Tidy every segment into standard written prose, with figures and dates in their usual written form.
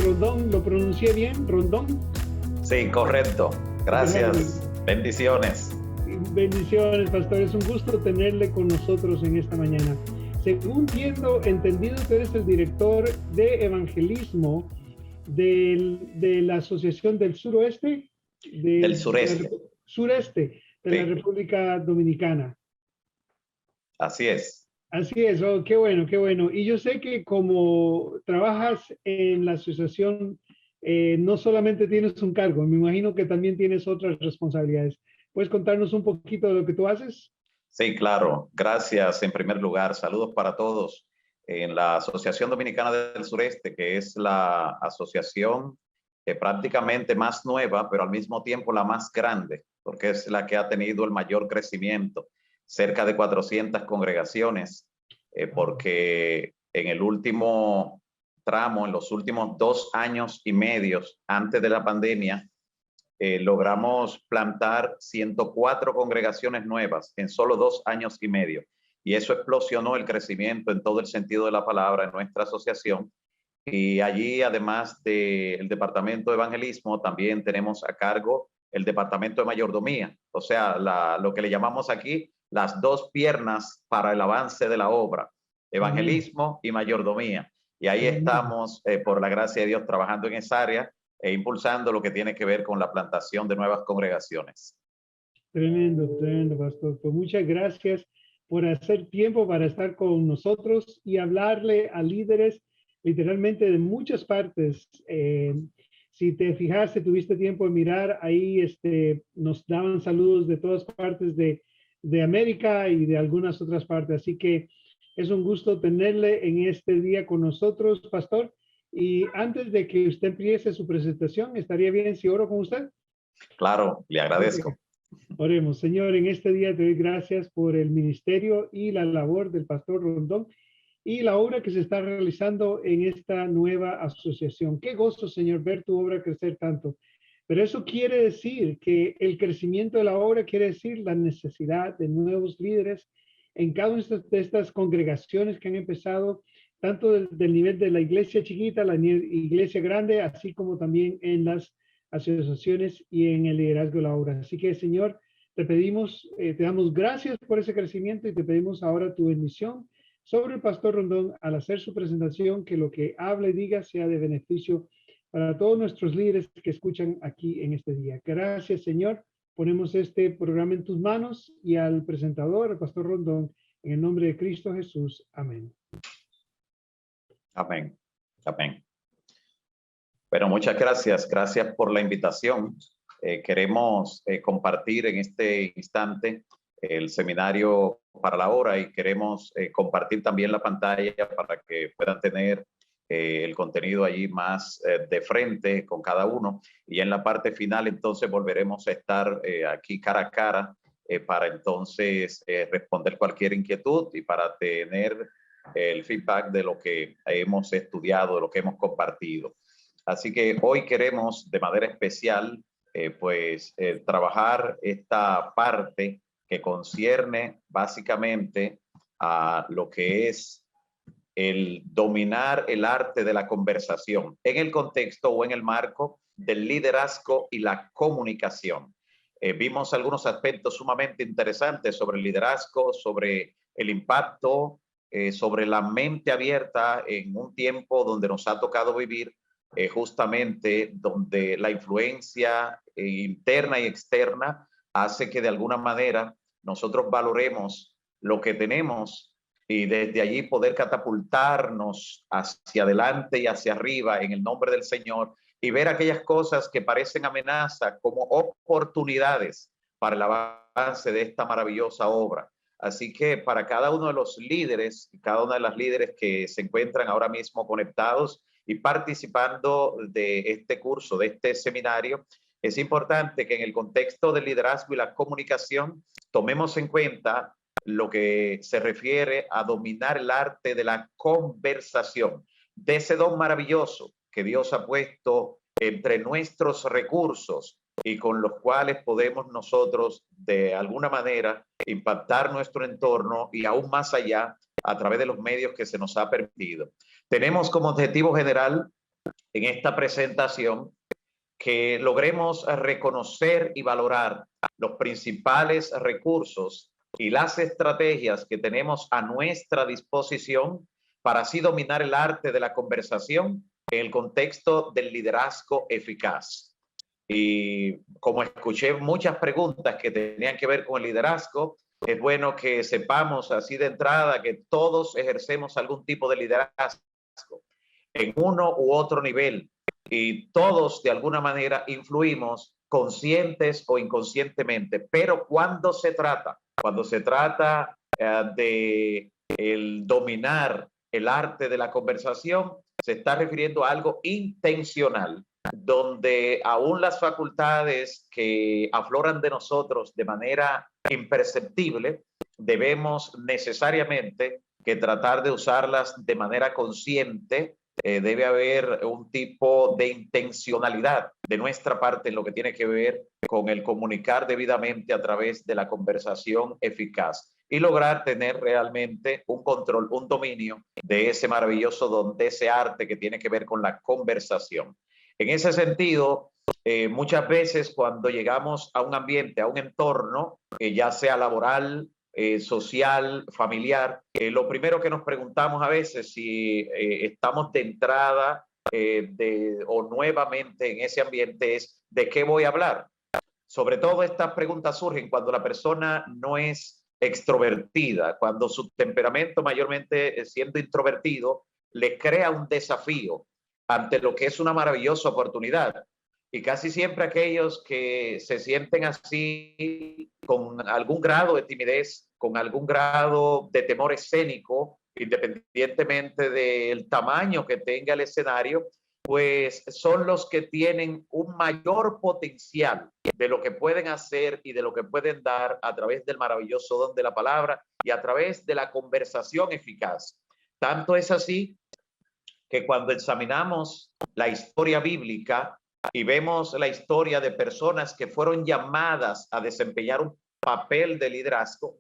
Rondón. ¿Lo pronuncié bien, Rondón? Sí, correcto. Gracias. Bendiciones. Bendiciones, pastor. Es un gusto tenerle con nosotros en esta mañana. Según entendido, usted es el director de evangelismo de la Asociación del Suroeste, Del sureste. sureste de la Sí. República Dominicana. Así es. Así es, oh, qué bueno, qué bueno. Y yo sé que como trabajas en la asociación, no solamente tienes un cargo, me imagino que también tienes otras responsabilidades. ¿Puedes contarnos un poquito de lo que tú haces? Sí, claro. Gracias en primer lugar. Saludos para todos en la Asociación Dominicana del Sureste, que es la asociación prácticamente más nueva, pero al mismo tiempo la más grande, porque es la que ha tenido el mayor crecimiento, cerca de 400 congregaciones, porque en el último tramo, en los últimos 2 años y medio antes de la pandemia, logramos plantar 104 congregaciones nuevas en solo 2 años y medio. Y eso explosionó el crecimiento en todo el sentido de la palabra en nuestra asociación. Y allí, además del departamento de evangelismo, también tenemos a cargo el departamento de mayordomía. O sea, lo que le llamamos aquí las 2 piernas para el avance de la obra, evangelismo y mayordomía. Y ahí estamos, por la gracia de Dios, trabajando en esa área e impulsando lo que tiene que ver con la plantación de nuevas congregaciones. Tremendo, tremendo, pastor. Pues muchas gracias por hacer tiempo para estar con nosotros y hablarle a líderes literalmente de muchas partes. Si te fijaste, tuviste tiempo de mirar, ahí nos daban saludos de todas partes de América y de algunas otras partes. Así que es un gusto tenerle en este día con nosotros, pastor. Y antes de que usted empiece su presentación, ¿estaría bien si oro con usted? Claro, le agradezco. Okay. Oremos. Señor, en este día te doy gracias por el ministerio y la labor del pastor Rondón y la obra que se está realizando en esta nueva asociación. Qué gozo, Señor, ver tu obra crecer tanto. Pero eso quiere decir que el crecimiento de la obra quiere decir la necesidad de nuevos líderes en cada una de estas congregaciones que han empezado, tanto del nivel de la iglesia chiquita, la iglesia grande, así como también en las asociaciones y en el liderazgo de la obra. Así que, Señor, te pedimos, te damos gracias por ese crecimiento y te pedimos ahora tu bendición sobre el pastor Rondón al hacer su presentación, que lo que habla y diga sea de beneficio para todos nuestros líderes que escuchan aquí en este día. Gracias, Señor. Ponemos este programa en tus manos y al presentador, el pastor Rondón, en el nombre de Cristo Jesús. Amén. Amén. Amén. Bueno, muchas gracias. Gracias por la invitación. Queremos compartir en este instante el seminario para la hora y queremos compartir también la pantalla para que puedan tener el contenido allí más de frente con cada uno. Y en la parte final entonces volveremos a estar aquí cara a cara para entonces responder cualquier inquietud y para tener el feedback de lo que hemos estudiado, de lo que hemos compartido. Así que hoy queremos de manera especial trabajar esta parte que concierne básicamente a lo que es el dominar el arte de la conversación en el contexto o en el marco del liderazgo y la comunicación. Vimos algunos aspectos sumamente interesantes sobre el liderazgo, sobre el impacto, sobre la mente abierta en un tiempo donde nos ha tocado vivir justamente donde la influencia interna y externa hace que de alguna manera nosotros valoremos lo que tenemos y desde allí poder catapultarnos hacia adelante y hacia arriba en el nombre del Señor y ver aquellas cosas que parecen amenaza como oportunidades para el avance de esta maravillosa obra. Así que para cada uno de los líderes, cada una de las líderes que se encuentran ahora mismo conectados y participando de este curso, de este seminario, es importante que en el contexto del liderazgo y la comunicación tomemos en cuenta lo que se refiere a dominar el arte de la conversación, de ese don maravilloso que Dios ha puesto entre nuestros recursos y con los cuales podemos nosotros de alguna manera impactar nuestro entorno y aún más allá a través de los medios que se nos ha permitido. Tenemos como objetivo general en esta presentación que logremos reconocer y valorar los principales recursos y las estrategias que tenemos a nuestra disposición para así dominar el arte de la conversación en el contexto del liderazgo eficaz. Y como escuché muchas preguntas que tenían que ver con el liderazgo, es bueno que sepamos así de entrada que todos ejercemos algún tipo de liderazgo en uno u otro nivel y todos de alguna manera influimos conscientes o inconscientemente, pero cuando se trata de el dominar el arte de la conversación, se está refiriendo a algo intencional, donde aún las facultades que afloran de nosotros de manera imperceptible, debemos necesariamente que tratar de usarlas de manera consciente. Debe haber un tipo de intencionalidad de nuestra parte en lo que tiene que ver con el comunicar debidamente a través de la conversación eficaz y lograr tener realmente un control, un dominio de ese maravilloso don, de ese arte que tiene que ver con la conversación. En ese sentido, muchas veces cuando llegamos a un ambiente, a un entorno, ya sea laboral, social, familiar, lo primero que nos preguntamos a veces si estamos de entrada o nuevamente en ese ambiente es ¿de qué voy a hablar? Sobre todo estas preguntas surgen cuando la persona no es extrovertida, cuando su temperamento mayormente siendo introvertido le crea un desafío ante lo que es una maravillosa oportunidad. Y casi siempre aquellos que se sienten así con algún grado de timidez, con algún grado de temor escénico, independientemente del tamaño que tenga el escenario, pues son los que tienen un mayor potencial de lo que pueden hacer y de lo que pueden dar a través del maravilloso don de la palabra y a través de la conversación eficaz. Tanto es así que cuando examinamos la historia bíblica y vemos la historia de personas que fueron llamadas a desempeñar un papel de liderazgo,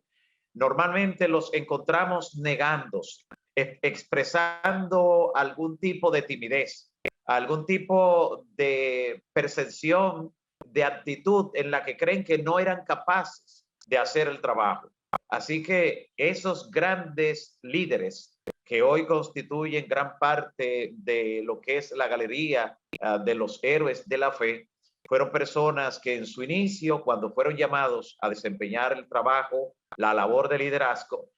normalmente los encontramos negándose, expresando algún tipo de timidez, algún tipo de percepción, de actitud en la que creen que no eran capaces de hacer el trabajo. Así que esos grandes líderes que hoy constituyen gran parte de lo que es la galería de los héroes de la fe, fueron personas que en su inicio, cuando fueron llamados a desempeñar el trabajo, la labor de liderazgo,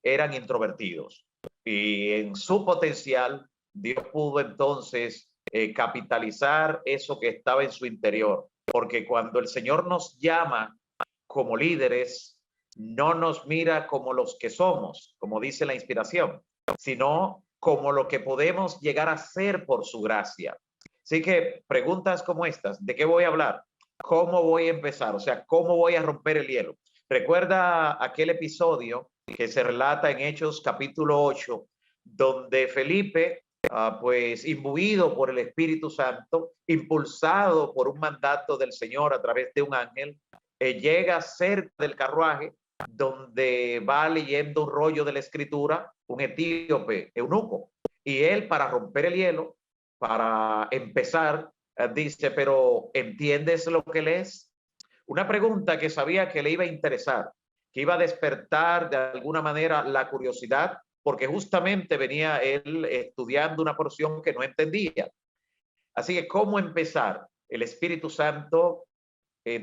eran introvertidos. Y en su potencial, Dios pudo entonces capitalizar eso que estaba en su interior. Porque cuando el Señor nos llama como líderes, no nos mira como los que somos, como dice la inspiración, sino como lo que podemos llegar a ser por su gracia. Así que preguntas como estas, ¿de qué voy a hablar? ¿Cómo voy a empezar? O sea, ¿cómo voy a romper el hielo? Recuerda aquel episodio que se relata en Hechos capítulo 8, donde Felipe, pues imbuido por el Espíritu Santo, impulsado por un mandato del Señor a través de un ángel, llega cerca del carruaje donde va leyendo un rollo de la escritura, un etíope, eunuco, y él para romper el hielo, para empezar, dice, pero ¿entiendes lo que lees? Una pregunta que sabía que le iba a interesar, que iba a despertar de alguna manera la curiosidad, porque justamente venía él estudiando una porción que no entendía. Así que, ¿cómo empezar? El Espíritu Santo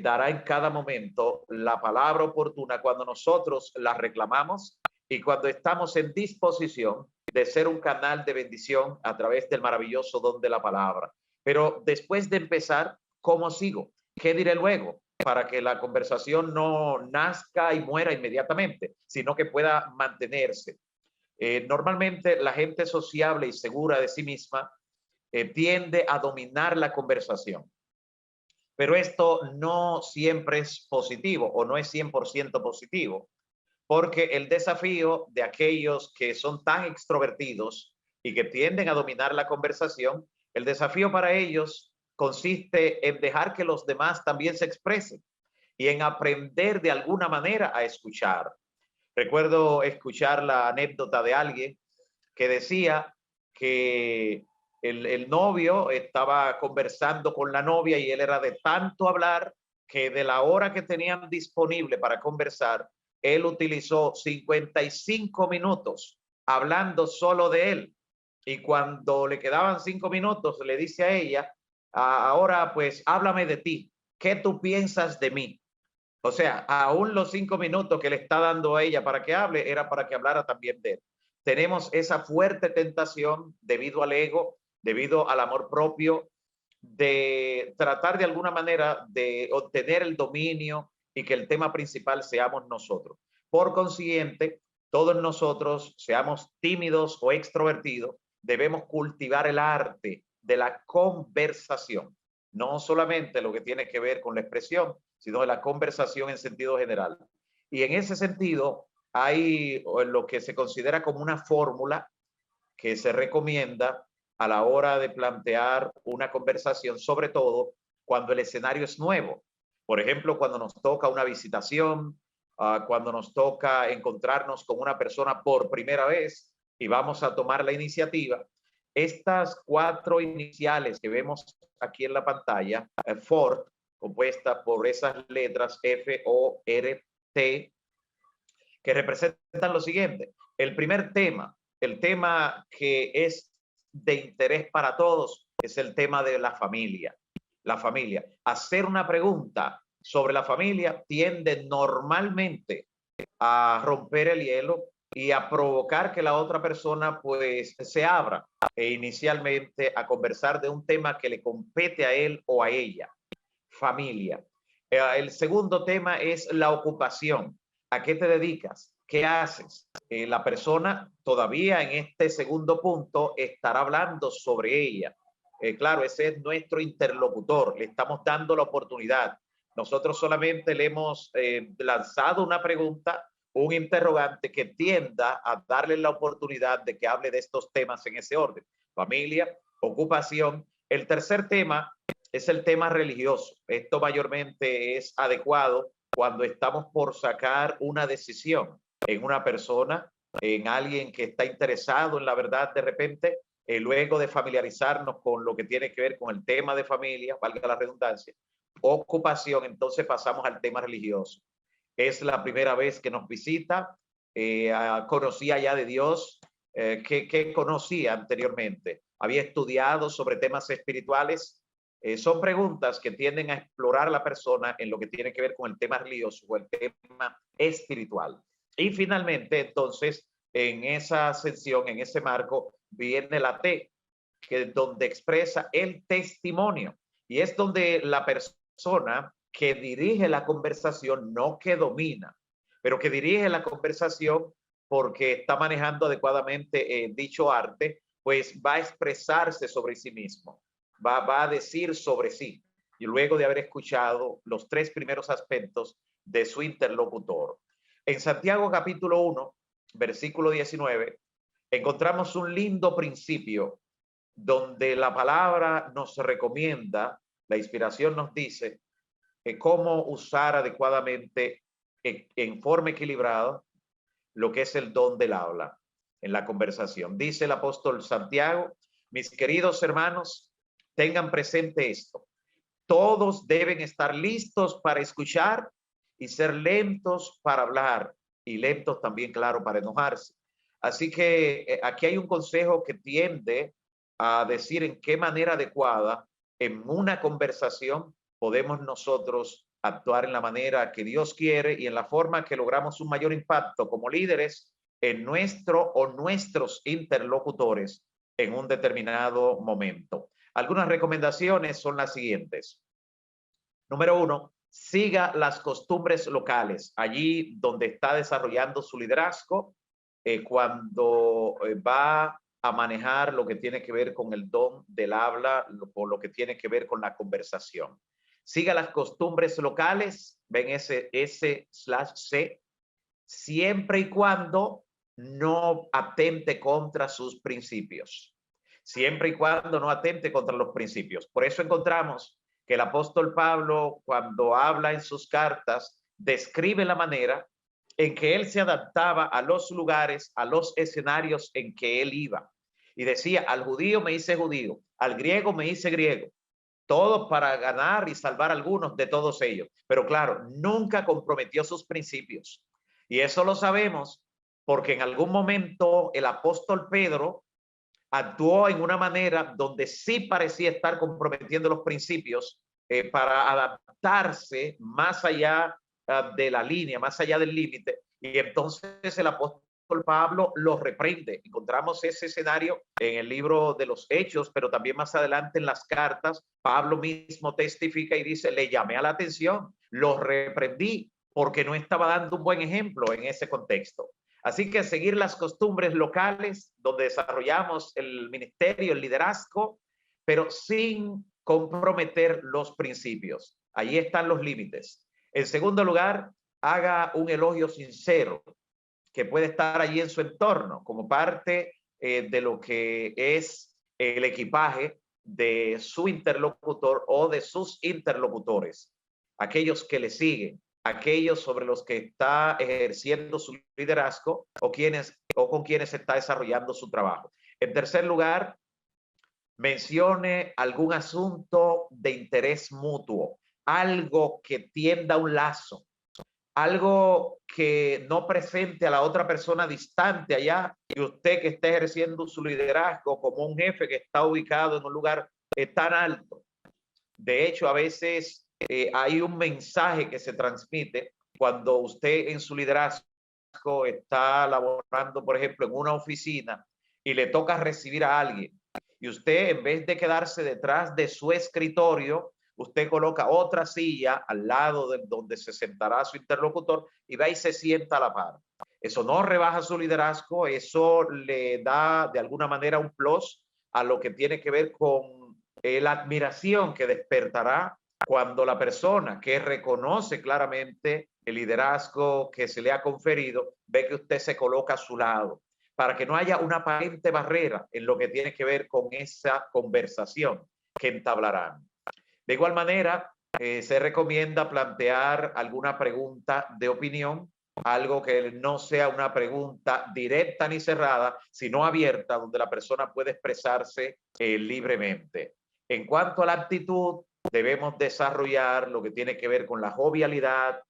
dará en cada momento la palabra oportuna cuando nosotros la reclamamos y cuando estamos en disposición de ser un canal de bendición a través del maravilloso don de la palabra. Pero después de empezar, ¿cómo sigo? ¿Qué diré luego? Para que la conversación no nazca y muera inmediatamente, sino que pueda mantenerse. Normalmente la gente sociable y segura de sí misma tiende a dominar la conversación. Pero esto no siempre es positivo o no es 100% positivo, porque el desafío de aquellos que son tan extrovertidos y que tienden a dominar la conversación, el desafío para ellos consiste en dejar que los demás también se expresen y en aprender de alguna manera a escuchar. Recuerdo escuchar la anécdota de alguien que decía que el novio estaba conversando con la novia y él era de tanto hablar que de la hora que tenían disponible para conversar, él utilizó 55 minutos hablando solo de él. Y cuando le quedaban 5 minutos, le dice a ella, ahora pues háblame de ti. ¿Qué tú piensas de mí? O sea, aún los 5 minutos que le está dando a ella para que hable, era para que hablara también de él. Tenemos esa fuerte tentación debido al ego, debido al amor propio, de tratar de alguna manera de obtener el dominio y que el tema principal seamos nosotros. Por consiguiente, todos nosotros, seamos tímidos o extrovertidos, debemos cultivar el arte de la conversación. No solamente lo que tiene que ver con la expresión, sino de la conversación en sentido general. Y en ese sentido, hay lo que se considera como una fórmula que se recomienda a la hora de plantear una conversación, sobre todo cuando el escenario es nuevo. Por ejemplo, cuando nos toca una visitación, cuando nos toca encontrarnos con una persona por primera vez y vamos a tomar la iniciativa. Estas 4 iniciales que vemos aquí en la pantalla, FORT, compuesta por esas letras F-O-R-T, que representan lo siguiente. El primer tema, el tema que es de interés para todos, es el tema de la familia. La familia. Hacer una pregunta sobre la familia tiende normalmente a romper el hielo y a provocar que la otra persona pues se abra inicialmente a conversar de un tema que le compete a él o a ella. Familia. El segundo tema es la ocupación. ¿A qué te dedicas? ¿Qué haces? La persona todavía en este segundo punto estará hablando sobre ella. Claro, ese es nuestro interlocutor. Le estamos dando la oportunidad. Nosotros solamente le hemos lanzado una pregunta, un interrogante que tienda a darle la oportunidad de que hable de estos temas en ese orden. Familia, ocupación. El tercer tema es el tema religioso. Esto mayormente es adecuado cuando estamos por sacar una decisión en una persona, en alguien que está interesado en la verdad de repente, luego de familiarizarnos con lo que tiene que ver con el tema de familia, valga la redundancia, ocupación, entonces pasamos al tema religioso. Es la primera vez que nos visita, conocía ya de Dios, que conocía anteriormente, había estudiado sobre temas espirituales. Son preguntas que tienden a explorar a la persona en lo que tiene que ver con el tema religioso o el tema espiritual. Y finalmente, entonces, en esa sección, en ese marco, viene la T, que es donde expresa el testimonio. Y es donde la persona que dirige la conversación, no que domina, pero que dirige la conversación porque está manejando adecuadamente dicho arte, pues va a expresarse sobre sí mismo. Va a decir sobre sí, y luego de haber escuchado los 3 primeros aspectos de su interlocutor. En Santiago capítulo 1, versículo 19, encontramos un lindo principio donde la palabra nos recomienda, la inspiración nos dice cómo usar adecuadamente en forma equilibrada lo que es el don del habla en la conversación. Dice el apóstol Santiago, mis queridos hermanos, tengan presente esto. Todos deben estar listos para escuchar y ser lentos para hablar y lentos también, claro, para enojarse. Así que aquí hay un consejo que tiende a decir en qué manera adecuada en una conversación podemos nosotros actuar en la manera que Dios quiere y en la forma que logramos un mayor impacto como líderes en nuestro o nuestros interlocutores en un determinado momento. Algunas recomendaciones son las siguientes. Número 1, siga las costumbres locales, allí donde está desarrollando su liderazgo, cuando va a manejar lo que tiene que ver con el don del habla, o lo que tiene que ver con la conversación. Siga las costumbres locales, ven ese S/C, siempre y cuando no atente contra sus principios. Siempre y cuando no atente contra los principios. Por eso encontramos que el apóstol Pablo, cuando habla en sus cartas, describe la manera en que él se adaptaba a los lugares, a los escenarios en que él iba. y decía, al judío me hice judío, al griego me hice griego, todo para ganar y salvar a algunos de todos ellos. Pero claro, nunca comprometió sus principios. Y eso lo sabemos porque en algún momento el apóstol Pedro actuó en una manera donde sí parecía estar comprometiendo los principios para adaptarse más allá de la línea, más allá del límite. Y entonces el apóstol Pablo lo reprende. Encontramos ese escenario en el libro de los Hechos, pero también más adelante en las cartas, Pablo mismo testifica y dice, le llamé a la atención, lo reprendí porque no estaba dando un buen ejemplo en ese contexto. Así que seguir las costumbres locales donde desarrollamos el ministerio, el liderazgo, pero sin comprometer los principios. Allí están los límites. En segundo lugar, haga un elogio sincero que puede estar allí en su entorno como parte de lo que es el equipaje de su interlocutor o de sus interlocutores, aquellos que le siguen, aquellos sobre los que está ejerciendo su liderazgo o con quienes está desarrollando su trabajo. En tercer lugar, mencione algún asunto de interés mutuo, algo que tienda un lazo, algo que no presente a la otra persona distante allá y usted que esté ejerciendo su liderazgo como un jefe que está ubicado en un lugar tan alto. De hecho, a veces hay un mensaje que se transmite cuando usted en su liderazgo está laborando, por ejemplo, en una oficina y le toca recibir a alguien. Y usted, en vez de quedarse detrás de su escritorio, usted coloca otra silla al lado de donde se sentará su interlocutor y va y se sienta a la par. Eso no rebaja su liderazgo, eso le da de alguna manera un plus a lo que tiene que ver con la admiración que despertará cuando la persona que reconoce claramente el liderazgo que se le ha conferido ve que usted se coloca a su lado, para que no haya una aparente barrera en lo que tiene que ver con esa conversación que entablarán. De igual manera, se recomienda plantear alguna pregunta de opinión, algo que no sea una pregunta directa ni cerrada, sino abierta, donde la persona puede expresarse libremente. En cuanto a la actitud, debemos desarrollar lo que tiene que ver con la jovialidad,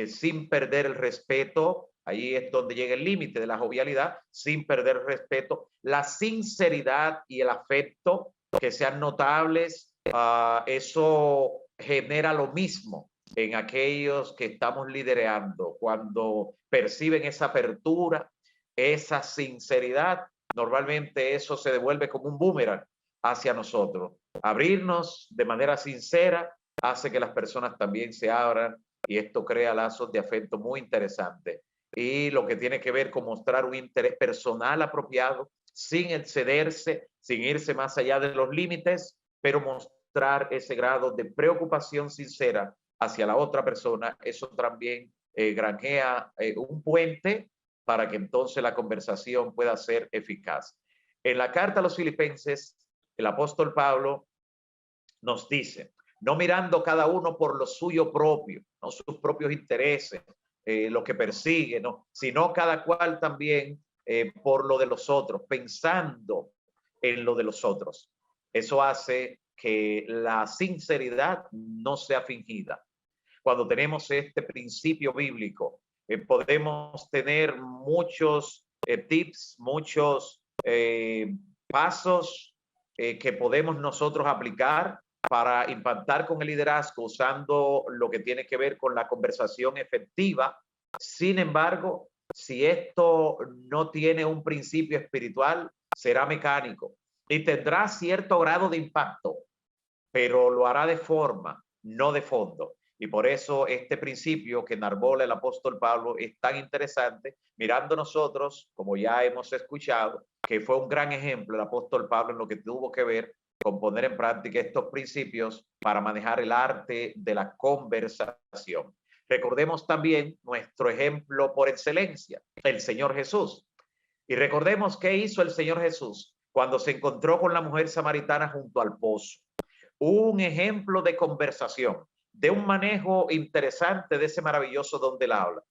sin perder el respeto. Ahí es donde llega el límite de la jovialidad, sin perder el respeto, la sinceridad y el afecto, que sean notables. Eso genera lo mismo en aquellos que estamos liderando. Cuando perciben esa apertura, esa sinceridad, normalmente eso se devuelve como un boomerang hacia nosotros. Abrirnos de manera sincera hace que las personas también se abran y esto crea lazos de afecto muy interesantes. Y lo que tiene que ver con mostrar un interés personal apropiado, sin excederse, sin irse más allá de los límites, pero mostrar ese grado de preocupación sincera hacia la otra persona, eso también granjea un puente para que entonces la conversación pueda ser eficaz. En la carta a los Filipenses, el apóstol Pablo nos dice, no mirando cada uno por lo suyo propio, no sus propios intereses, lo que persigue, no, sino cada cual también por lo de los otros, pensando en lo de los otros. Eso hace que la sinceridad no sea fingida. Cuando tenemos este principio bíblico, podemos tener muchos tips, muchos pasos que podemos nosotros aplicar para impactar con el liderazgo usando lo que tiene que ver con la conversación efectiva. Sin embargo, si esto no tiene un principio espiritual, será mecánico y tendrá cierto grado de impacto, pero lo hará de forma, no de fondo. Y por eso este principio que enarbola el apóstol Pablo es tan interesante, mirando nosotros, como ya hemos escuchado, que fue un gran ejemplo el apóstol Pablo en lo que tuvo que ver con poner en práctica estos principios para manejar el arte de la conversación. Recordemos también nuestro ejemplo por excelencia, el Señor Jesús. Y recordemos qué hizo el Señor Jesús cuando se encontró con la mujer samaritana junto al pozo. Un ejemplo de conversación, de un manejo interesante de ese maravilloso don del habla.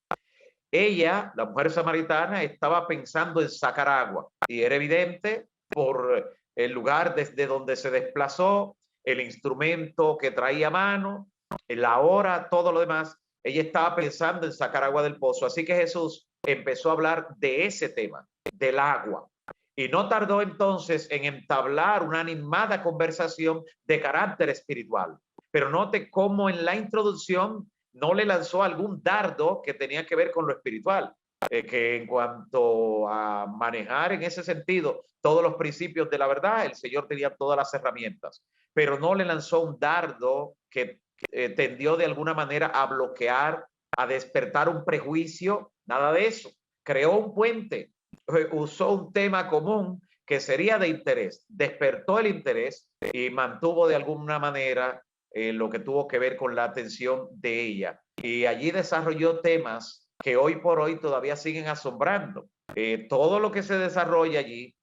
Ella, la mujer samaritana, estaba pensando en sacar agua y era evidente por el lugar desde donde se desplazó, el instrumento que traía a mano, la hora, todo lo demás. Ella estaba pensando en sacar agua del pozo. Así que Jesús empezó a hablar de ese tema, del agua. Y no tardó entonces en entablar una animada conversación de carácter espiritual. Pero note cómo en la introducción no le lanzó algún dardo que tenía que ver con lo espiritual, que en cuanto a manejar en ese sentido todos los principios de la verdad, el Señor tenía todas las herramientas, pero no le lanzó un dardo que tendió de alguna manera a bloquear, a despertar un prejuicio, nada de eso. Creó un puente, usó un tema común que sería de interés, despertó el interés y mantuvo de alguna manera lo que tuvo que ver con la atención de ella. Y allí desarrolló temas que hoy por hoy todavía siguen asombrando. Todo lo que se desarrolla allí,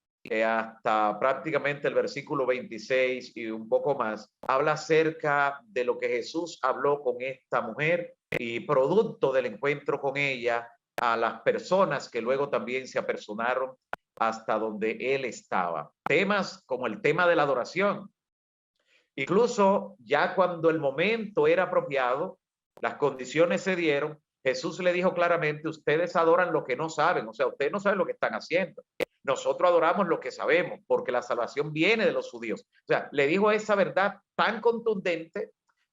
hasta prácticamente el versículo 26 y un poco más, habla acerca de lo que Jesús habló con esta mujer y producto del encuentro con ella, a las personas que luego también se apersonaron hasta donde él estaba. Temas como el tema de la adoración. Incluso ya cuando el momento era apropiado, las condiciones se dieron, Jesús le dijo claramente, ustedes adoran lo que no saben, o sea, ustedes no saben lo que están haciendo. Nosotros adoramos lo que sabemos, porque la salvación viene de los judíos. O sea, le dijo esa verdad tan contundente,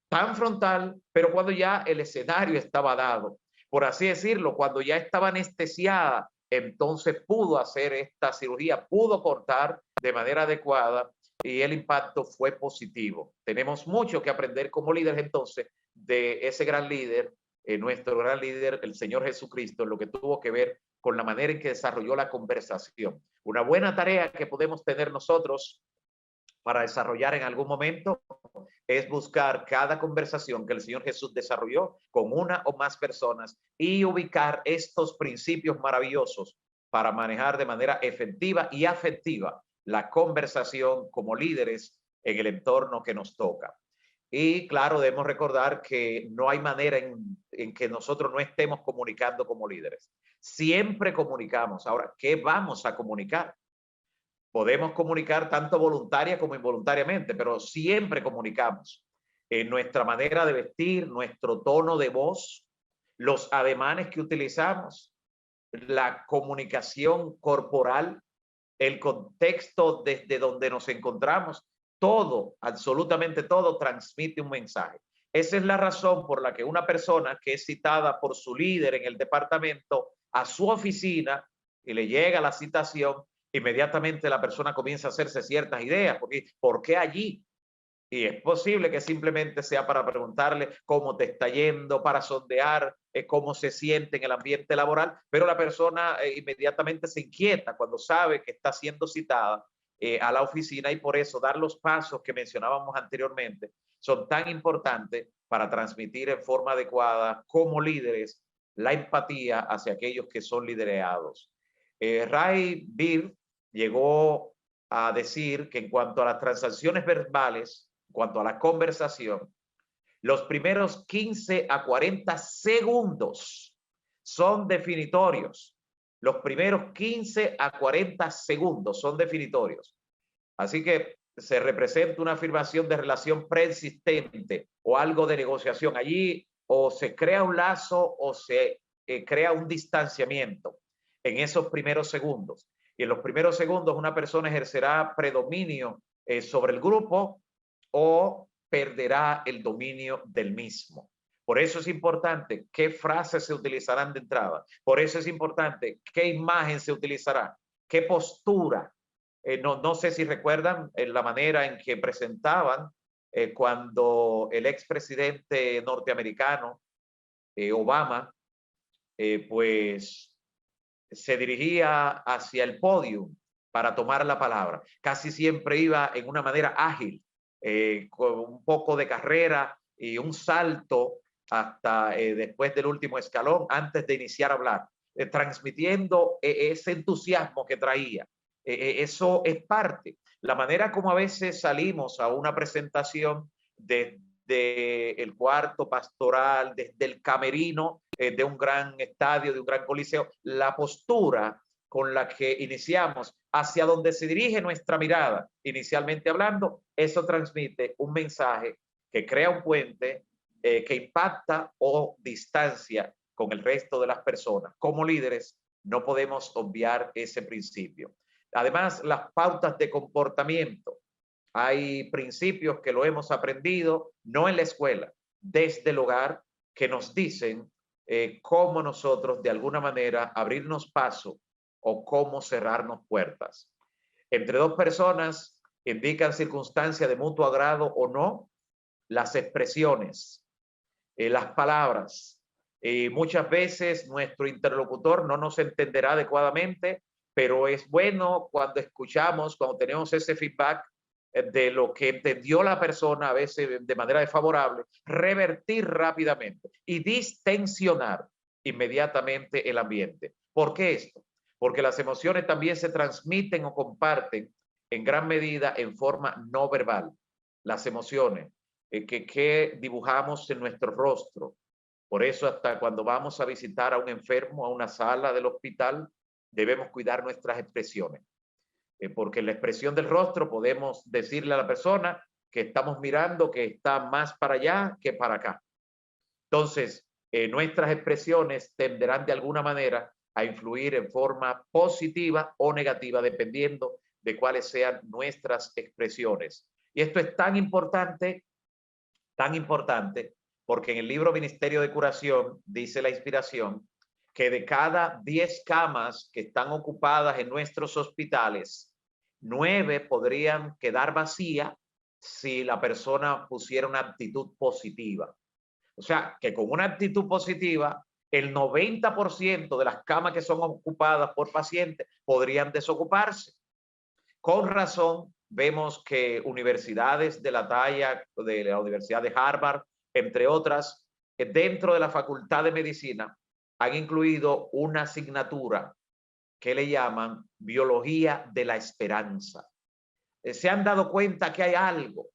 tan frontal, pero cuando ya el escenario estaba dado, por así decirlo, cuando ya estaba anestesiada, entonces pudo hacer esta cirugía, pudo cortar de manera adecuada y el impacto fue positivo. Tenemos mucho que aprender como líderes entonces de ese gran líder, nuestro gran líder, el Señor Jesucristo, en lo que tuvo que ver con la manera en que desarrolló la conversación. Una buena tarea que podemos tener nosotros para desarrollar en algún momento es buscar cada conversación que el Señor Jesús desarrolló con una o más personas y ubicar estos principios maravillosos para manejar de manera efectiva y afectiva la conversación como líderes en el entorno que nos toca. Y claro, debemos recordar que no hay manera en que nosotros no estemos comunicando como líderes. Siempre comunicamos. Ahora, ¿qué vamos a comunicar? Podemos comunicar tanto voluntaria como involuntariamente, pero siempre comunicamos. Nuestra manera de vestir, nuestro tono de voz, los ademanes que utilizamos, la comunicación corporal, el contexto desde donde nos encontramos, todo, absolutamente todo transmite un mensaje. Esa es la razón por la que una persona que es citada por su líder en el departamento a su oficina y le llega la citación, inmediatamente la persona comienza a hacerse ciertas ideas, porque ¿por qué allí? Y es posible que simplemente sea para preguntarle cómo te está yendo, para sondear cómo se siente en el ambiente laboral, pero la persona inmediatamente se inquieta cuando sabe que está siendo citada a la oficina y por eso dar los pasos que mencionábamos anteriormente son tan importantes para transmitir en forma adecuada como líderes la empatía hacia aquellos que son liderados. Ray Beard llegó a decir que en cuanto a las transacciones verbales, en cuanto a la conversación, los primeros 15 a 40 segundos son definitorios. Los primeros 15 a 40 segundos son definitorios. Así que se representa una afirmación de relación preexistente o algo de negociación. Allí o se crea un lazo o se crea un distanciamiento en esos primeros segundos. Y en los primeros segundos una persona ejercerá predominio sobre el grupo o perderá el dominio del mismo. Por eso es importante qué frases se utilizarán de entrada. Por eso es importante qué imagen se utilizará, qué postura. No sé si recuerdan la manera en que presentaban cuando el expresidente norteamericano, Obama, pues se dirigía hacia el podio para tomar la palabra. Casi siempre iba en una manera ágil, con un poco de carrera y un salto hasta después del último escalón, antes de iniciar a hablar, transmitiendo ese entusiasmo que traía. Eso es parte. La manera como a veces salimos a una presentación desde el cuarto pastoral, desde el camerino de un gran estadio, de un gran coliseo, la postura con la que iniciamos, hacia donde se dirige nuestra mirada, inicialmente hablando, eso transmite un mensaje que crea un puente, que impacta o distancia con el resto de las personas. Como líderes, no podemos obviar ese principio. Además, las pautas de comportamiento. Hay principios que lo hemos aprendido, no en la escuela, desde el hogar, que nos dicen cómo nosotros de alguna manera abrirnos paso o cómo cerrarnos puertas. Entre dos personas indican circunstancias de mutuo agrado o no, las expresiones, las palabras. Muchas veces nuestro interlocutor no nos entenderá adecuadamente, pero es bueno cuando escuchamos, cuando tenemos ese feedback de lo que entendió la persona, a veces de manera desfavorable, revertir rápidamente y distensionar inmediatamente el ambiente. ¿Por qué esto? Porque las emociones también se transmiten o comparten en gran medida en forma no verbal. Las emociones que dibujamos en nuestro rostro. Por eso hasta cuando vamos a visitar a un enfermo, a una sala del hospital, debemos cuidar nuestras expresiones. Porque en la expresión del rostro podemos decirle a la persona que estamos mirando que está más para allá que para acá. Entonces, nuestras expresiones tenderán de alguna manera a influir en forma positiva o negativa, dependiendo de cuáles sean nuestras expresiones. Y esto es tan importante, porque en el libro Ministerio de Curación dice la inspiración que de cada 10 camas que están ocupadas en nuestros hospitales, 9 podrían quedar vacías si la persona pusiera una actitud positiva. O sea, que con una actitud positiva, el 90% de las camas que son ocupadas por pacientes podrían desocuparse. Con razón, vemos que universidades de la talla de la Universidad de Harvard, entre otras, dentro de la Facultad de Medicina, han incluido una asignatura que le llaman Biología de la Esperanza. Se han dado cuenta que hay algo,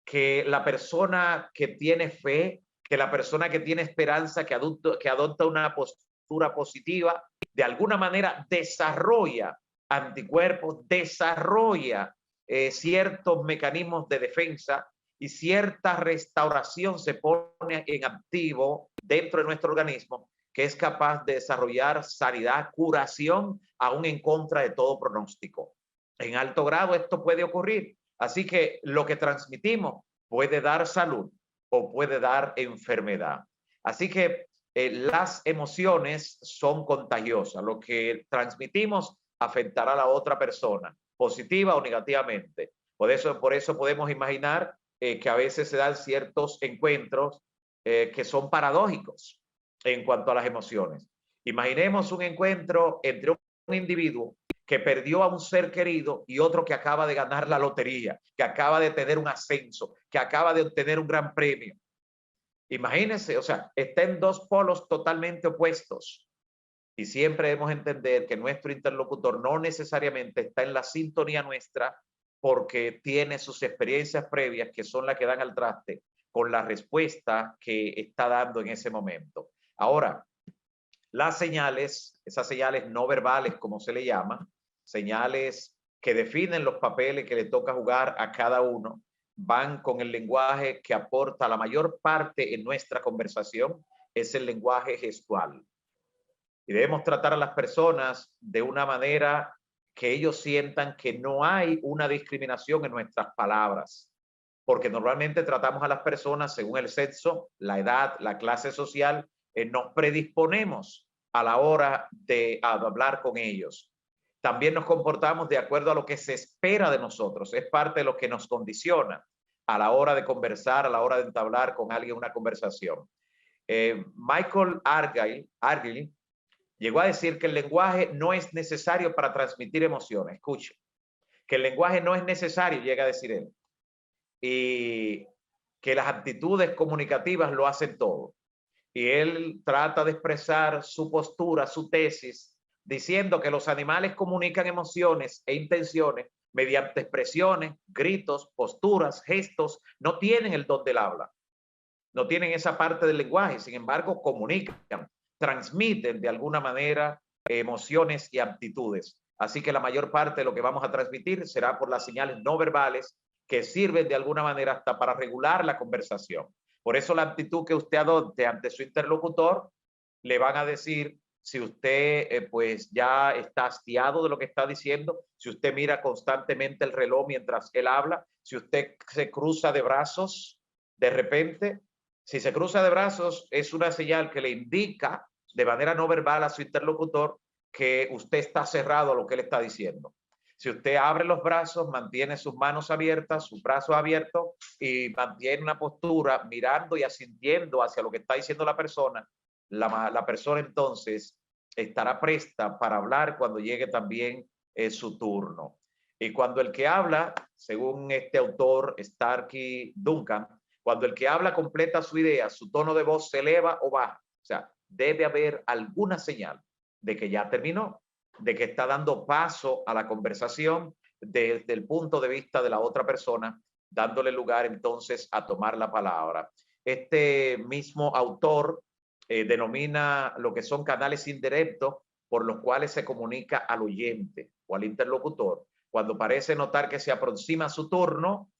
que la persona que tiene fe, que la persona que tiene esperanza, que adopta una postura positiva, de alguna manera desarrolla anticuerpos, desarrolla ciertos mecanismos de defensa y cierta restauración se pone en activo dentro de nuestro organismo, que es capaz de desarrollar sanidad, curación, aún en contra de todo pronóstico. En alto grado esto puede ocurrir. Así que lo que transmitimos puede dar salud o puede dar enfermedad. Así que las emociones son contagiosas. Lo que transmitimos afectará a la otra persona, positiva o negativamente. Por eso podemos imaginar que a veces se dan ciertos encuentros que son paradójicos en cuanto a las emociones. Imaginemos un encuentro entre un individuo que perdió a un ser querido y otro que acaba de ganar la lotería, que acaba de tener un ascenso, que acaba de obtener un gran premio. Imagínense, o sea, está en dos polos totalmente opuestos. Y siempre debemos entender que nuestro interlocutor no necesariamente está en la sintonía nuestra porque tiene sus experiencias previas que son las que dan al traste con la respuesta que está dando en ese momento. Ahora, las señales, esas señales no verbales, como se le llama, señales que definen los papeles que le toca jugar a cada uno, van con el lenguaje que aporta la mayor parte en nuestra conversación, es el lenguaje gestual. Y debemos tratar a las personas de una manera que ellos sientan que no hay una discriminación en nuestras palabras, porque normalmente tratamos a las personas según el sexo, la edad, la clase social, nos predisponemos a la hora de hablar con ellos. También nos comportamos de acuerdo a lo que se espera de nosotros, es parte de lo que nos condiciona a la hora de conversar, a la hora de entablar con alguien una conversación. Michael Argyll llegó a decir que el lenguaje no es necesario para transmitir emociones. Escuche, que el lenguaje no es necesario, llega a decir él, y que las actitudes comunicativas lo hacen todo. Y él trata de expresar su postura, su tesis, diciendo que los animales comunican emociones e intenciones mediante expresiones, gritos, posturas, gestos, no tienen el don del habla, no tienen esa parte del lenguaje, sin embargo comunican, transmiten de alguna manera emociones y aptitudes. Así que la mayor parte de lo que vamos a transmitir será por las señales no verbales que sirven de alguna manera hasta para regular la conversación. Por eso la actitud que usted adopte ante su interlocutor le van a decir si usted pues ya está hastiado de lo que está diciendo, si usted mira constantemente el reloj mientras él habla, si usted se cruza de brazos de repente. Si se cruza de brazos es una señal que le indica de manera no verbal a su interlocutor que usted está cerrado a lo que él está diciendo. Si usted abre los brazos, mantiene sus manos abiertas, sus brazos abiertos y mantiene una postura mirando y asintiendo hacia lo que está diciendo la persona, la persona entonces estará presta para hablar cuando llegue también su turno. Y cuando el que habla, según este autor, Starkey Duncan, cuando el que habla completa su idea, su tono de voz se eleva o baja. O sea, debe haber alguna señal de que ya terminó, de que está dando paso a la conversación desde el punto de vista de la otra persona, dándole lugar entonces a tomar la palabra. Este mismo autor denomina lo que son canales indirectos por los cuales se comunica al oyente o al interlocutor. Cuando parece notar que se aproxima su turno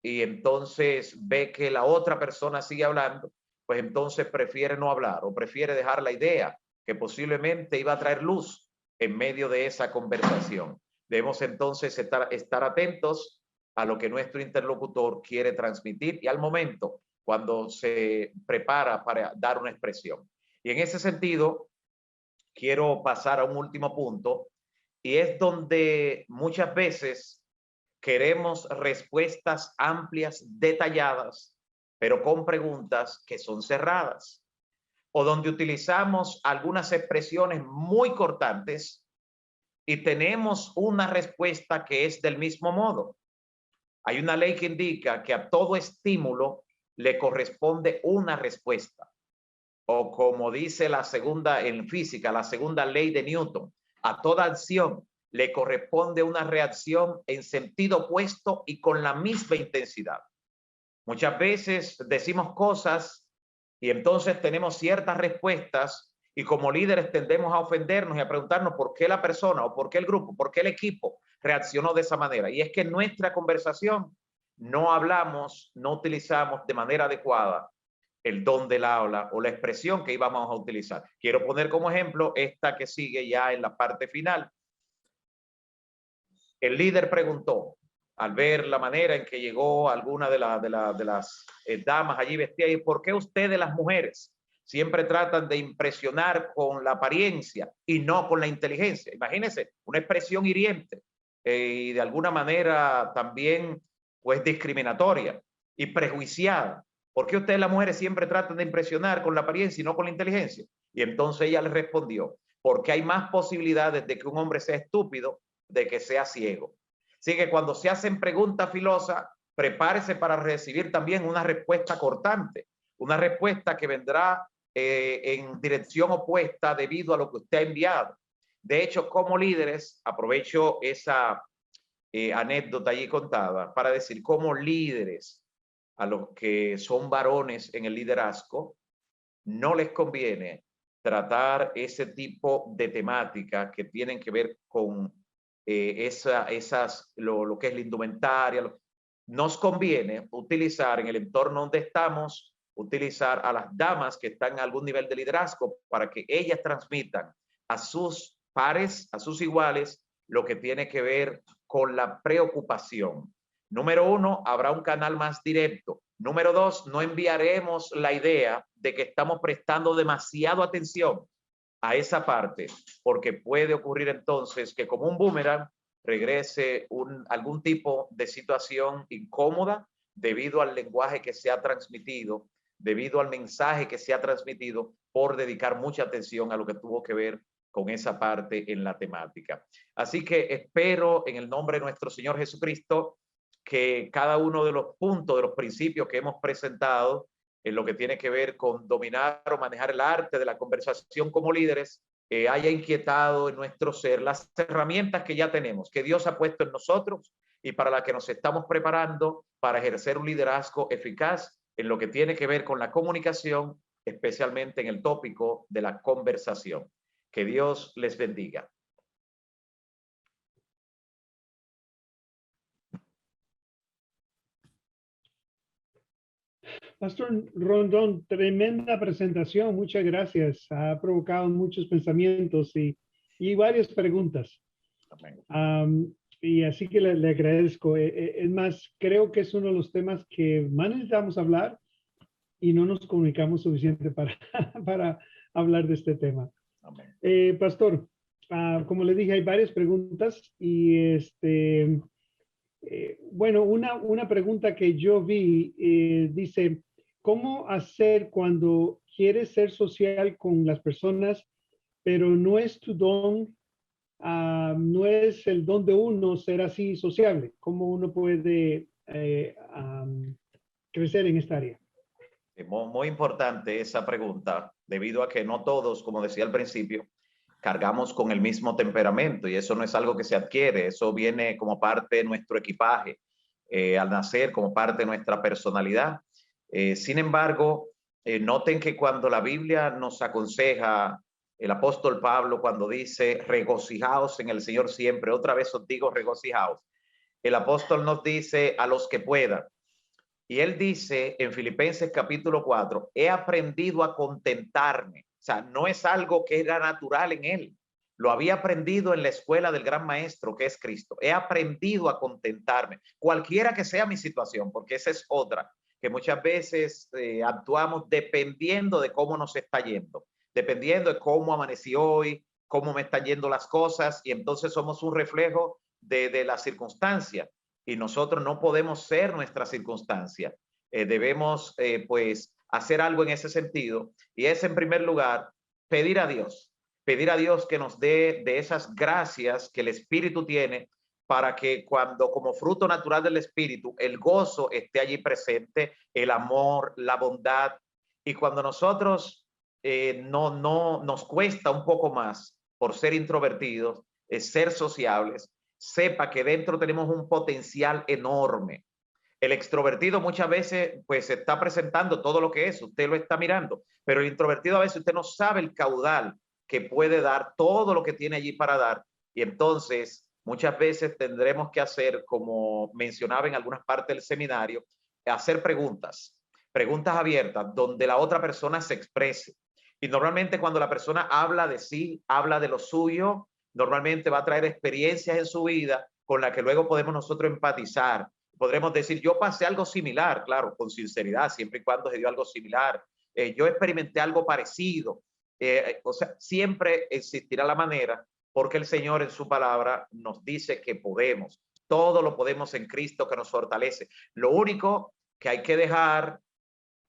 y entonces ve que la otra persona sigue hablando, pues entonces prefiere no hablar o prefiere dejar la idea que posiblemente iba a traer luz en medio de esa conversación. Debemos entonces estar atentos a lo que nuestro interlocutor quiere transmitir y al momento cuando se prepara para dar una expresión. Y en ese sentido, quiero pasar a un último punto y es donde muchas veces queremos respuestas amplias, detalladas, pero con preguntas que son cerradas, o donde utilizamos algunas expresiones muy cortantes y tenemos una respuesta que es del mismo modo. Hay una ley que indica que a todo estímulo le corresponde una respuesta, o como dice la segunda en física, la segunda ley de Newton, a toda acción le corresponde una reacción en sentido opuesto y con la misma intensidad. Muchas veces decimos cosas y entonces tenemos ciertas respuestas y como líderes tendemos a ofendernos y a preguntarnos por qué la persona o por qué el grupo, por qué el equipo reaccionó de esa manera. Y es que en nuestra conversación no hablamos, no utilizamos de manera adecuada el don del habla o la expresión que íbamos a utilizar. Quiero poner como ejemplo esta que sigue ya en la parte final. El líder preguntó, al ver la manera en que llegó alguna de las damas allí vestidas, ¿y por qué ustedes las mujeres siempre tratan de impresionar con la apariencia y no con la inteligencia? Imagínense, una expresión hiriente y de alguna manera también pues discriminatoria y prejuiciada. ¿Por qué ustedes las mujeres siempre tratan de impresionar con la apariencia y no con la inteligencia? Y entonces ella le respondió, porque hay más posibilidades de que un hombre sea estúpido de que sea ciego. Así que cuando se hacen preguntas filosas, prepárese para recibir también una respuesta cortante, una respuesta que vendrá en dirección opuesta debido a lo que usted ha enviado. De hecho, como líderes, aprovecho esa anécdota allí contada para decir, como líderes a los que son varones en el liderazgo, no les conviene tratar ese tipo de temática que tienen que ver con lo que es la indumentaria. Nos conviene utilizar en el entorno donde estamos, utilizar a las damas que están en algún nivel de liderazgo para que ellas transmitan a sus pares, a sus iguales, lo que tiene que ver con la preocupación. Número uno, habrá un canal más directo. Número dos, no enviaremos la idea de que estamos prestando demasiado atención a esa parte, porque puede ocurrir entonces que como un boomerang regrese algún tipo de situación incómoda debido al lenguaje que se ha transmitido, debido al mensaje que se ha transmitido por dedicar mucha atención a lo que tuvo que ver con esa parte en la temática. Así que espero en el nombre de nuestro Señor Jesucristo que cada uno de los puntos, de los principios que hemos presentado en lo que tiene que ver con dominar o manejar el arte de la conversación como líderes, haya inquietado en nuestro ser las herramientas que ya tenemos, que Dios ha puesto en nosotros y para la que nos estamos preparando para ejercer un liderazgo eficaz en lo que tiene que ver con la comunicación, especialmente en el tópico de la conversación. Que Dios les bendiga. Pastor Rondón, tremenda presentación, muchas gracias. Ha provocado muchos pensamientos y varias preguntas. Y así que le agradezco. Es más, creo que es uno de los temas que más necesitamos hablar y no nos comunicamos suficiente para hablar de este tema. Pastor, como le dije, hay varias preguntas y bueno, una pregunta que yo vi dice, ¿cómo hacer cuando quieres ser social con las personas, pero no es tu don, no es el don de uno ser así sociable? ¿Cómo uno puede crecer en esta área? Muy importante esa pregunta, debido a que no todos, como decía al principio, cargamos con el mismo temperamento y eso no es algo que se adquiere, eso viene como parte de nuestro equipaje al nacer, como parte de nuestra personalidad. Sin embargo, noten que cuando la Biblia nos aconseja, el apóstol Pablo cuando dice regocijaos en el Señor siempre, otra vez os digo regocijaos, el apóstol nos dice a los que puedan. Y él dice en Filipenses capítulo 4, he aprendido a contentarme. O sea, no es algo que era natural en él. Lo había aprendido en la escuela del gran maestro que es Cristo. He aprendido a contentarme, cualquiera que sea mi situación, porque esa es otra, que muchas veces actuamos dependiendo de cómo nos está yendo, dependiendo de cómo amanecí hoy, cómo me están yendo las cosas, y entonces somos un reflejo de la circunstancia. Y nosotros no podemos ser nuestra circunstancia. Debemos pues hacer algo en ese sentido, y es en primer lugar pedir a Dios que nos dé de esas gracias que el Espíritu tiene para que cuando como fruto natural del Espíritu el gozo esté allí presente, el amor, la bondad, y cuando nosotros no nos cuesta un poco más por ser introvertidos, ser sociables, sepa que dentro tenemos un potencial enorme. El extrovertido muchas veces pues está presentando todo lo que es, usted lo está mirando, pero el introvertido a veces usted no sabe el caudal que puede dar, todo lo que tiene allí para dar, y entonces muchas veces tendremos que hacer, como mencionaba en algunas partes del seminario, hacer preguntas abiertas donde la otra persona se exprese. Y normalmente cuando la persona habla de sí, habla de lo suyo, normalmente va a traer experiencias en su vida con la que luego podemos nosotros empatizar. Podremos decir, yo pasé algo similar, claro, con sinceridad, siempre y cuando se dio algo similar. Yo experimenté algo parecido. O sea, siempre existirá la manera, porque el Señor en su palabra nos dice que podemos. Todo lo podemos en Cristo que nos fortalece. Lo único que hay que dejar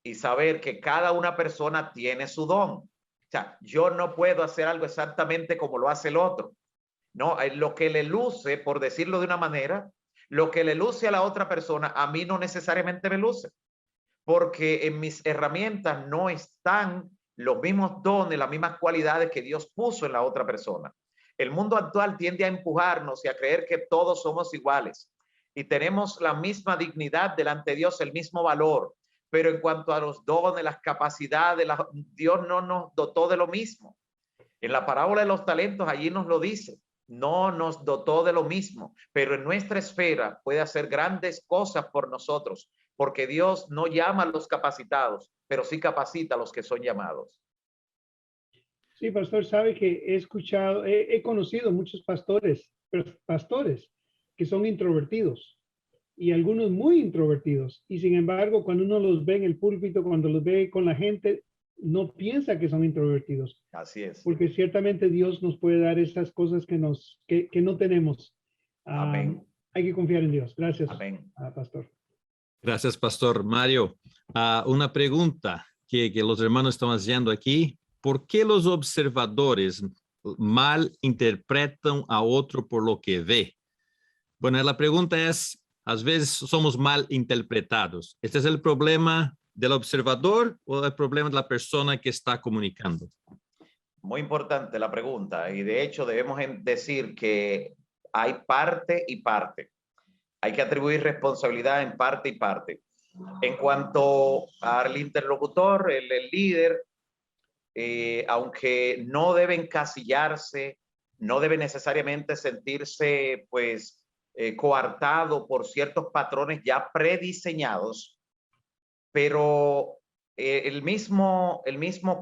y saber que cada una persona tiene su don. O sea, yo no puedo hacer algo exactamente como lo hace el otro. No, lo que le luce, por decirlo de una manera, lo que le luce a la otra persona, a mí no necesariamente me luce, porque en mis herramientas no están los mismos dones, las mismas cualidades que Dios puso en la otra persona. El mundo actual tiende a empujarnos y a creer que todos somos iguales y tenemos la misma dignidad delante de Dios, el mismo valor, pero en cuanto a los dones, las capacidades, Dios no nos dotó de lo mismo. En la parábola de los talentos allí nos lo dice, no nos dotó de lo mismo, pero en nuestra esfera puede hacer grandes cosas por nosotros, porque Dios no llama a los capacitados, pero sí capacita a los que son llamados. Sí, pastor, sabe que he escuchado, he conocido muchos pastores que son introvertidos y algunos muy introvertidos. Y sin embargo, cuando uno los ve en el púlpito, cuando los ve con la gente, no piensa que son introvertidos. Así es. Porque ciertamente Dios nos puede dar esas cosas que no tenemos. Amén. Hay que confiar en Dios. Gracias, Amén. pastor. Gracias, pastor Mario. Una pregunta que los hermanos están haciendo aquí. ¿Por qué los observadores mal interpretan a otro por lo que ve? Bueno, la pregunta es, a veces somos mal interpretados. ¿Este es el problema del observador o el problema de la persona que está comunicando? Muy importante la pregunta, y de hecho debemos decir que hay parte y parte. Hay que atribuir responsabilidad en parte y parte. En cuanto al interlocutor, el líder, aunque no debe encasillarse, no debe necesariamente sentirse pues coartado por ciertos patrones ya prediseñados, pero el mismo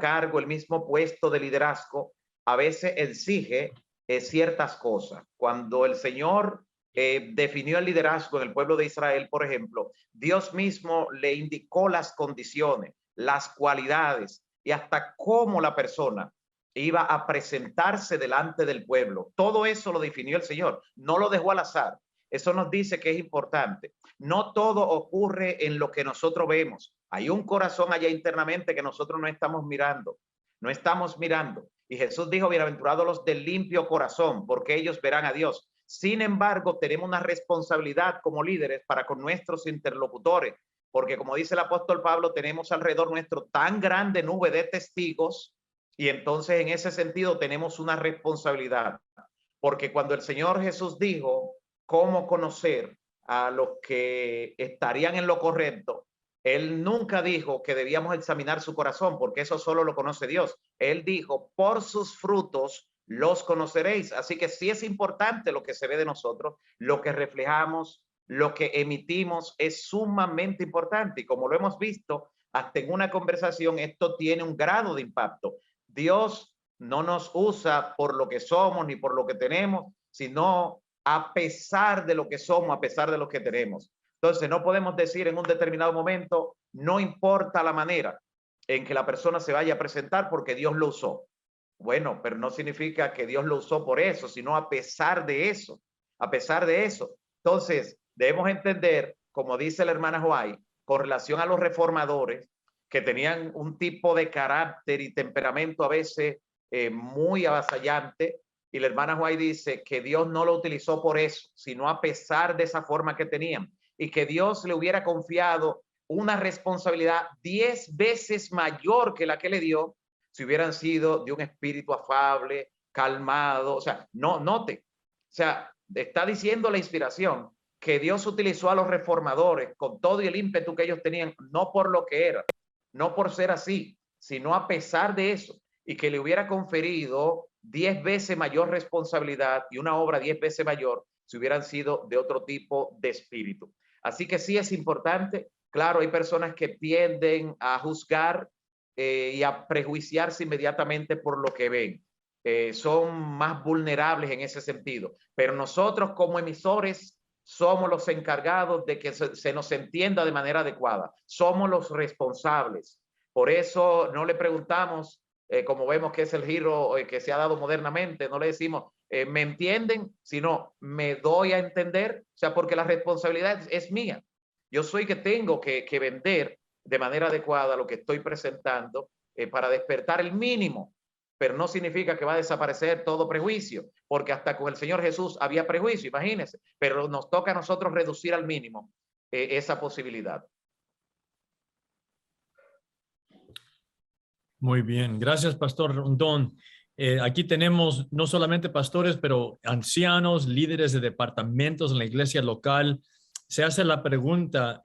cargo, el mismo puesto de liderazgo a veces exige ciertas cosas. Cuando el Señor definió el liderazgo en el pueblo de Israel, por ejemplo, Dios mismo le indicó las condiciones, las cualidades y hasta cómo la persona iba a presentarse delante del pueblo. Todo eso lo definió el Señor, no lo dejó al azar. Eso nos dice que es importante. No todo ocurre en lo que nosotros vemos. Hay un corazón allá internamente que nosotros no estamos mirando. No estamos mirando. Y Jesús dijo, bienaventurados los del limpio corazón, porque ellos verán a Dios. Sin embargo, tenemos una responsabilidad como líderes para con nuestros interlocutores, porque como dice el apóstol Pablo, tenemos alrededor nuestro tan grande nube de testigos, y entonces en ese sentido tenemos una responsabilidad. Porque cuando el Señor Jesús dijo cómo conocer a los que estarían en lo correcto, él nunca dijo que debíamos examinar su corazón, porque eso solo lo conoce Dios. Él dijo, por sus frutos los conoceréis. Así que sí es importante lo que se ve de nosotros, lo que reflejamos, lo que emitimos es sumamente importante. Y como lo hemos visto, hasta en una conversación, esto tiene un grado de impacto. Dios no nos usa por lo que somos ni por lo que tenemos, sino a pesar de lo que somos, a pesar de lo que tenemos. Entonces no podemos decir en un determinado momento, no importa la manera en que la persona se vaya a presentar porque Dios lo usó. Bueno, pero no significa que Dios lo usó por eso, sino a pesar de eso, a pesar de eso. Entonces debemos entender, como dice la hermana White, con relación a los reformadores, que tenían un tipo de carácter y temperamento a veces muy avasallante, y la hermana White dice que Dios no lo utilizó por eso, sino a pesar de esa forma que tenían, y que Dios le hubiera confiado una responsabilidad 10 veces mayor que la que le dio si hubieran sido de un espíritu afable, calmado. O sea, no note, o sea, está diciendo la inspiración que Dios utilizó a los reformadores con todo y el ímpetu que ellos tenían, no por lo que era, no por ser así, sino a pesar de eso, y que le hubiera conferido 10 veces mayor responsabilidad y una obra 10 veces mayor si hubieran sido de otro tipo de espíritu. Así que sí es importante. Claro, hay personas que tienden a juzgar y a prejuiciarse inmediatamente por lo que ven. Son más vulnerables en ese sentido. Pero nosotros como emisores somos los encargados de que se nos entienda de manera adecuada. Somos los responsables. Por eso no le preguntamos, como vemos que es el giro que se ha dado modernamente, no le decimos, ¿me entienden? Sino, ¿me doy a entender? O sea, porque la responsabilidad es mía. Yo soy que tengo que vender de manera adecuada lo que estoy presentando para despertar el mínimo, pero no significa que va a desaparecer todo prejuicio, porque hasta con el Señor Jesús había prejuicio, imagínense, pero nos toca a nosotros reducir al mínimo esa posibilidad. Muy bien, gracias, Pastor Rondón. Aquí tenemos no solamente pastores, pero ancianos, líderes de departamentos en la iglesia local. Se hace la pregunta,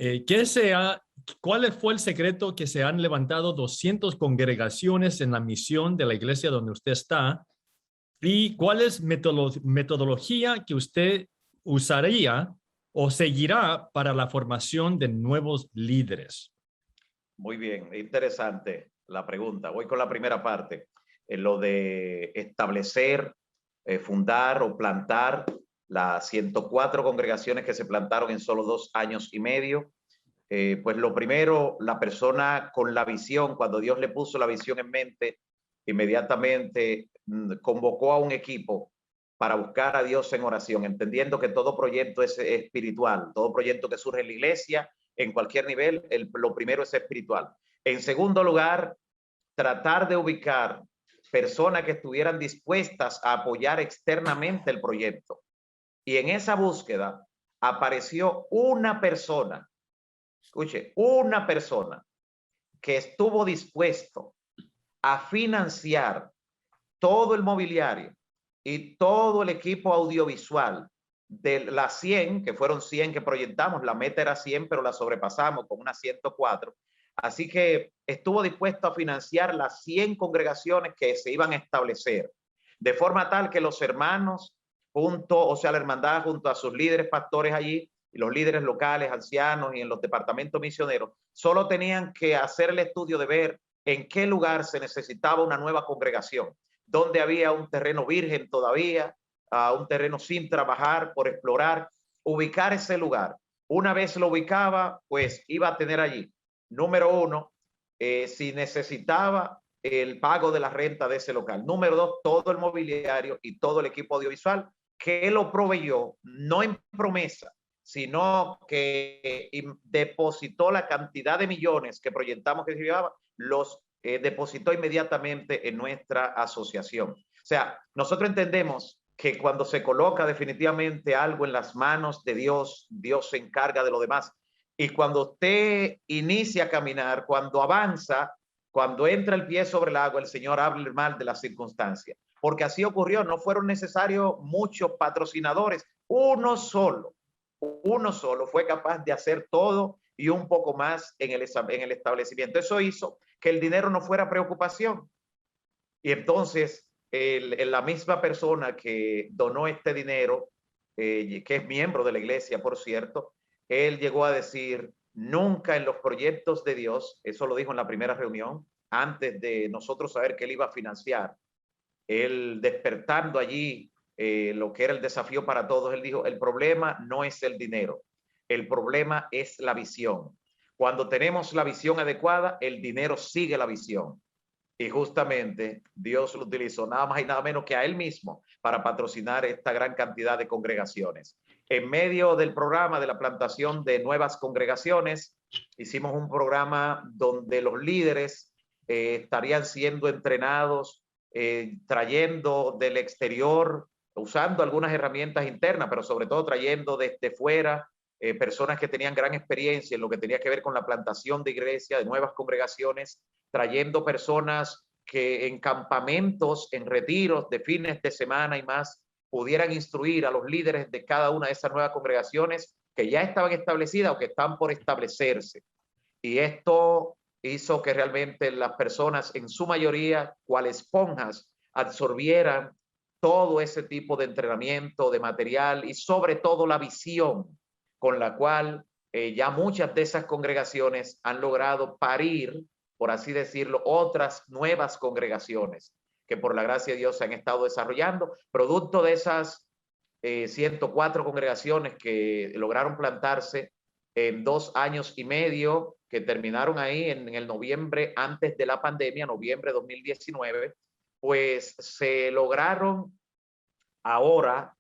¿cuál fue el secreto que se han levantado 200 congregaciones en la misión de la iglesia donde usted está? ¿Y cuál es metodología que usted usaría o seguirá para la formación de nuevos líderes? Muy bien, interesante la pregunta. Voy con la primera parte, lo de establecer, fundar o plantar las 104 congregaciones que se plantaron en solo 2 años y medio. Pues lo primero, la persona con la visión, cuando Dios le puso la visión en mente, inmediatamente convocó a un equipo para buscar a Dios en oración, entendiendo que todo proyecto es espiritual, todo proyecto que surge en la iglesia, en cualquier nivel, lo primero es espiritual. En segundo lugar, tratar de ubicar personas que estuvieran dispuestas a apoyar externamente el proyecto. Y en esa búsqueda apareció una persona, escuche, una persona que estuvo dispuesto a financiar todo el mobiliario y todo el equipo audiovisual de las 100, que fueron 100 que proyectamos, la meta era 100, pero la sobrepasamos con unas 104. Así que estuvo dispuesto a financiar las 100 congregaciones que se iban a establecer, de forma tal que los hermanos, la hermandad junto a sus líderes pastores allí, y los líderes locales, ancianos y en los departamentos misioneros, solo tenían que hacer el estudio de ver en qué lugar se necesitaba una nueva congregación, donde había un terreno virgen todavía, un terreno sin trabajar, por explorar, ubicar ese lugar. Una vez lo ubicaba, pues iba a tener allí, número 1, si necesitaba el pago de la renta de ese local. Número 2, todo el mobiliario y todo el equipo audiovisual, que lo proveyó, no en promesa, sino que depositó la cantidad de millones que proyectamos que se llevaba, los depositó inmediatamente en nuestra asociación. O sea, nosotros entendemos que cuando se coloca definitivamente algo en las manos de Dios, Dios se encarga de lo demás. Y cuando usted inicia a caminar, cuando avanza, cuando entra el pie sobre el agua, el Señor habla mal de las circunstancias. Porque así ocurrió, no fueron necesarios muchos patrocinadores, uno solo fue capaz de hacer todo y un poco más en el establecimiento. Eso hizo que el dinero no fuera preocupación. Y entonces la misma persona que donó este dinero, que es miembro de la iglesia, por cierto, él llegó a decir, nunca en los proyectos de Dios, eso lo dijo en la primera reunión, antes de nosotros saber que él iba a financiar, él despertando allí lo que era el desafío para todos, él dijo, el problema no es el dinero, el problema es la visión. Cuando tenemos la visión adecuada, el dinero sigue la visión. Y justamente Dios lo utilizó nada más y nada menos que a él mismo para patrocinar esta gran cantidad de congregaciones. En medio del programa de la plantación de nuevas congregaciones, hicimos un programa donde los líderes estarían siendo entrenados, trayendo del exterior, usando algunas herramientas internas, pero sobre todo trayendo desde fuera personas que tenían gran experiencia en lo que tenía que ver con la plantación de iglesia, de nuevas congregaciones, trayendo personas que en campamentos, en retiros de fines de semana y más, pudieran instruir a los líderes de cada una de esas nuevas congregaciones que ya estaban establecidas o que están por establecerse. Y esto hizo que realmente las personas, en su mayoría, cual esponjas, absorbieran todo ese tipo de entrenamiento, de material y sobre todo la visión con la cual ya muchas de esas congregaciones han logrado parir, por así decirlo, otras nuevas congregaciones que por la gracia de Dios se han estado desarrollando, producto de esas 104 congregaciones que lograron plantarse en 2 años y medio, que terminaron ahí en el noviembre antes de la pandemia, noviembre de 2019, pues se lograron ahora,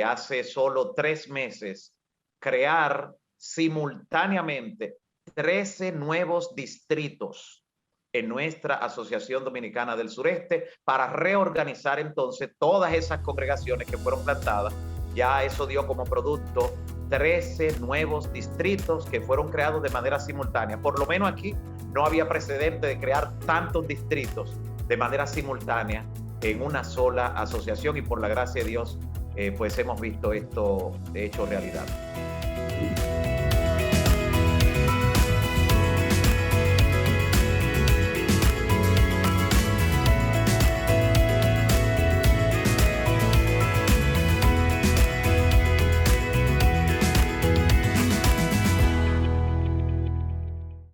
hace solo 3 meses, crear simultáneamente 13 nuevos distritos en nuestra Asociación Dominicana del Sureste para reorganizar entonces todas esas congregaciones que fueron plantadas. Ya eso dio como producto 13 nuevos distritos que fueron creados de manera simultánea. Por lo menos aquí no había precedente de crear tantos distritos de manera simultánea en una sola asociación y por la gracia de Dios pues hemos visto esto hecho realidad.